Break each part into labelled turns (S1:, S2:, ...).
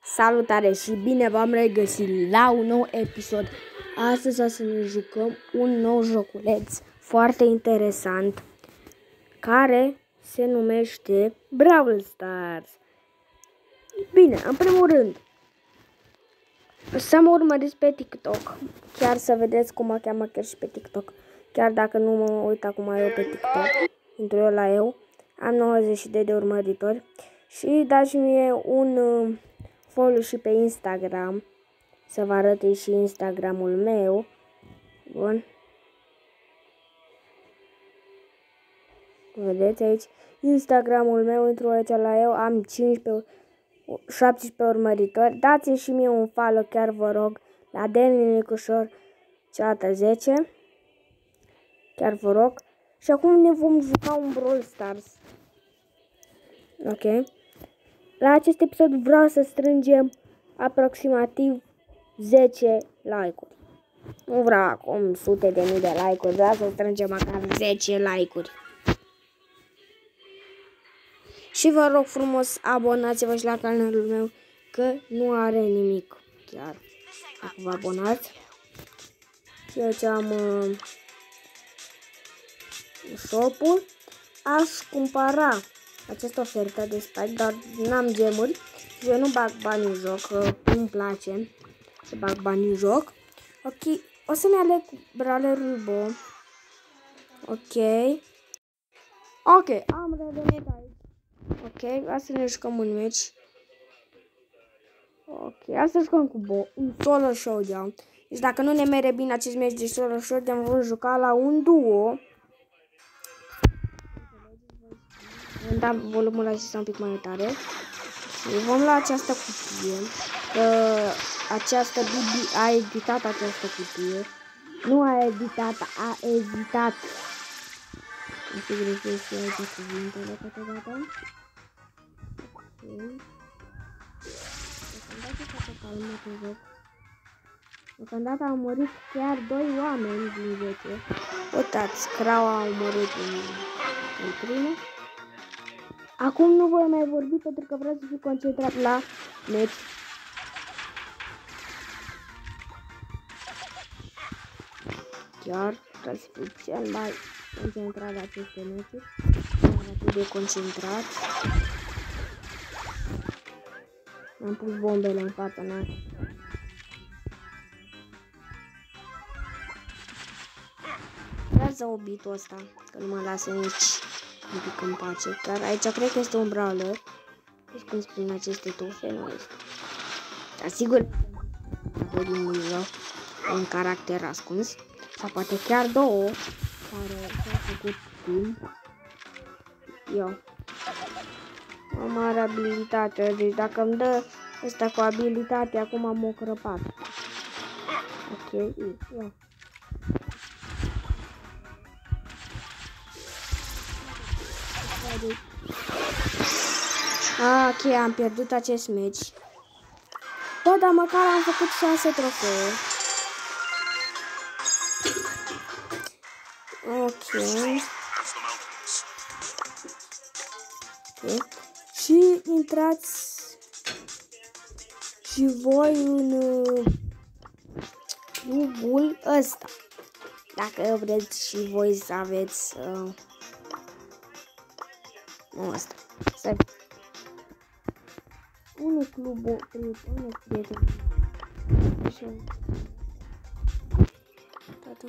S1: Salutare și bine v-am regăsit la un nou episod. Astăzi o să ne jucăm un nou joculeț foarte interesant care se numește Brawl Stars. Bine, în primul rând, să mă urmăriți pe TikTok, chiar să vedeți cum mă cheamă chiar și pe TikTok. Chiar dacă nu mă uit acum eu pe TikTok, intru eu la eu, am 90 de urmăritori și dați mie un follow și pe Instagram, să vă arăt și Instagramul meu. Bun. Vedeți aici Instagramul meu, intru aici la eu, am 17 urmăritori. Dați-mi și mie un follow, chiar vă rog, la Deni Nicușor Ceata 10. Chiar vă rog. Și acum ne vom juca un Brawl Stars. Ok. La acest episod vreau să strângem aproximativ 10 like-uri. Nu vreau acum sute de mii de like-uri, vreau să strângem măcar 10 like-uri. Și vă rog frumos, abonați-vă și la canalul meu, că nu are nimic. Chiar, dacă vă abonați. Și aici am shop-ul. Aș cumpăra această ofertă de spike, dar n-am gemuri. Eu nu bag bani în joc, că nu-mi place să bag bani în joc. Ok, o să-mi aleg brawlerul Bo. Ok. Ok, am revenit aici. Ok, hai să ne jucăm un meci. Ok, hai să jucăm cu Bo, un solo showdown. Deci dacă nu ne mere bine acest meci de solo showdown, vom juca la un duo. Vom da volumul acesta un pic mai tare. Și vom lua această cutie. Această Bibi a editat această cutie. Nu a editat, a ezitat. Nu știu greșesc și aici cuvintele câteodată. Ok. Deocamdată s-a calmat în joc. Deocamdată am omorât chiar 2 oameni din 10. Uitați, Crow a omorât în primul. Acum nu voi mai vorbi pentru că vreau să fiu concentrat la meci. Chiar vreau să fiu cel mai concentrat la aceste meciuri. Atât de concentrat. Am pus bombele în fața mea. Vreau să obitul ăsta, că nu mă lasă nici un pic în pace. Dar aici cred că este un brawler. Deci când spun aceste tufe, nu este. Dar sigur din mijloc un caracter ascuns. Sau poate chiar două care s-au făcut timp. Eu. O mare abilitate. Deci dacă îmi dă ăsta cu abilitate, acum am o crăpat. Ok, ia. Ok, am pierdut acest meci. Bă, dar măcar am făcut 6 trofee. Ok. Și intrați și voi în clubul ăsta. Dacă vreți și voi să aveți ăsta. Să unul clubul, unul prieten. Așa. Toată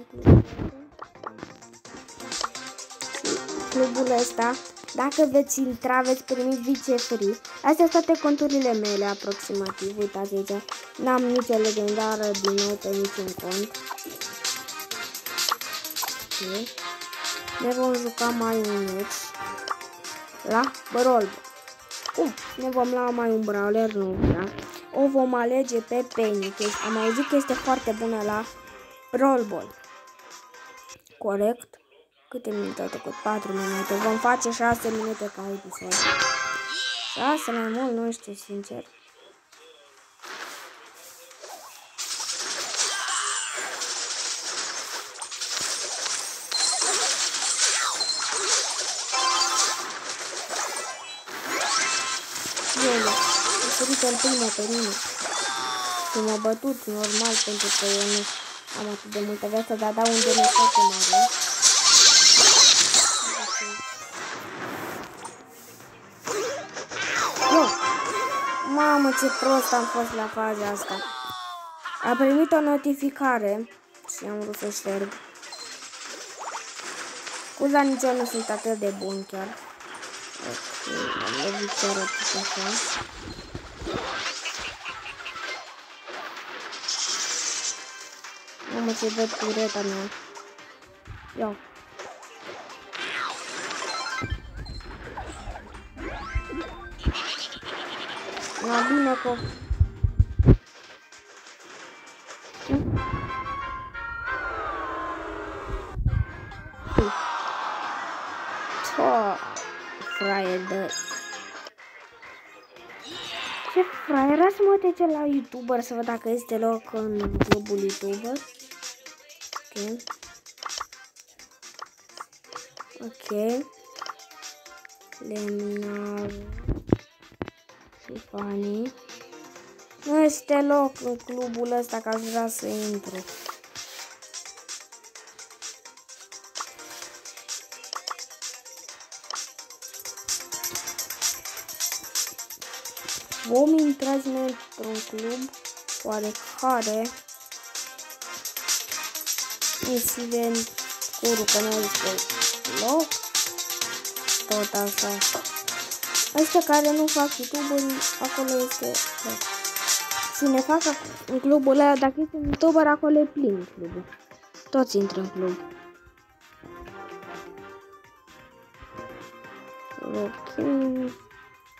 S1: clubul ăsta, dacă veți intra, veți primi vice free. Astea sunt toate conturile mele aproximativ. Uitați aici. N-am nicio legendară din nou pe niciun cont. Okay. Ne vom juca mai un meci la Brawl. Ne vom lua mai un brawler, nu, da? O vom alege pe Penny. Am auzit că este foarte bună la Brawl Ball. Corect? Câte minute au trecut? 4 minute. Vom face 6 minute ca episod. 6 mai mult, nu știu, sincer. Să bătut-o în primul pe mine. Și m-a bătut normal pentru că eu nu am atât de multă viață, dar dau un DNF foarte mare. Nu! Mamă, ce prost am fost la faza asta. A primit o notificare și am vrut să șterg. Scuza, nici eu nu sunt atât de bun chiar. Ok, am lovit chiar atât așa. Mamă, ce văd cureta mea. Ia. La bine cu... Fraier de... Ce fraier, să mă uite la YouTuber să văd dacă este loc în clubul YouTuber. Ok. Ok. Lemnar și Fanny. Nu este loc în clubul ăsta, că aș vrea să intru. Vom intrați într-un club oarecare. Incident curu, că nu este loc. Tot așa. Ăștia care nu fac YouTube-uri, acolo este loc. Cine fac în clubul ăla, dacă este un YouTuber, acolo e plin clubul. Toți intră în club. Ok.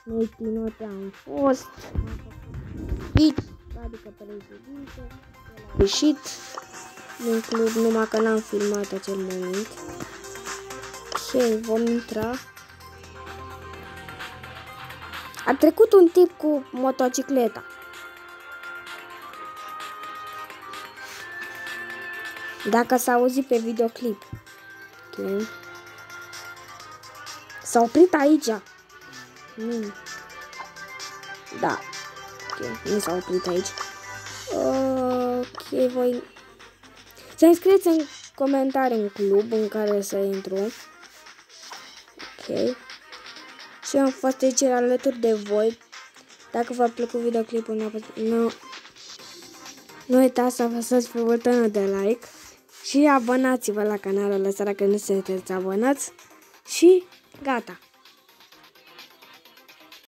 S1: Multinote am fost. Adică președinte. A ieșit din club, numai că n-am filmat acel moment. Ok, vom intra. A trecut un tip cu motocicleta. Dacă s-a auzit pe videoclip. Ok. S-a oprit aici. Da. Ok, nu s-a oprit aici. Ok, voi... Să înscrieți în comentarii un club în care să intru. Ok. Și eu am fost aici alături de voi. Dacă v-a plăcut videoclipul, nu uitați să apăsați pe butonul de like. Și abonați-vă la canalul ăsta dacă nu sunteți abonați. Și gata.